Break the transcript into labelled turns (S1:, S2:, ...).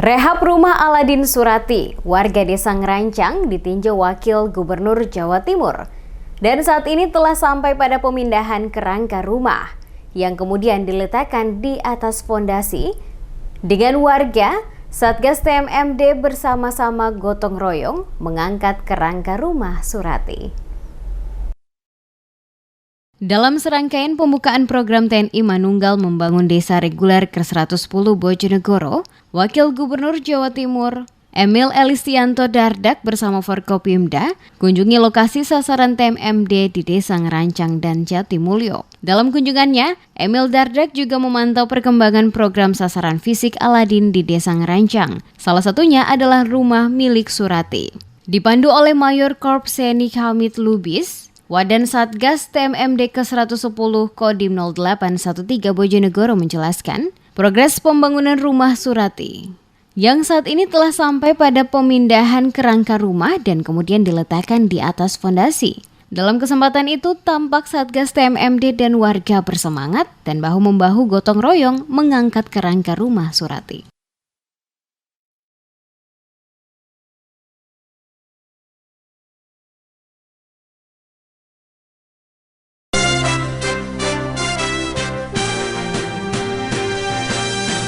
S1: Rehab rumah Aladin Surati, warga desa Ngerancang ditinjau Wakil Gubernur Jawa Timur. Dan saat ini telah sampai pada pemindahan kerangka rumah yang kemudian diletakkan di atas fondasi. Dengan warga, Satgas TMMD bersama-sama gotong royong mengangkat kerangka rumah Surati. Dalam serangkaian pembukaan program TNI Manunggal membangun desa reguler ke-110 Bojonegoro, Wakil Gubernur Jawa Timur Emil Elistianto Dardak bersama Forkopimda kunjungi lokasi sasaran TMMD di Desa Ngerancang dan Jatimulyo. Dalam kunjungannya, Emil Dardak juga memantau perkembangan program sasaran fisik Aladin di Desa Ngerancang. Salah satunya adalah rumah milik Surati. Dipandu oleh Mayor Korps Senik Hamid Lubis, Wadan Satgas TMMD ke-110 Kodim 0813 Bojonegoro menjelaskan progres pembangunan rumah Surati yang saat ini telah sampai pada pemindahan kerangka rumah dan kemudian diletakkan di atas fondasi. Dalam kesempatan itu tampak Satgas TMMD dan warga bersemangat dan bahu-membahu gotong royong mengangkat kerangka rumah Surati.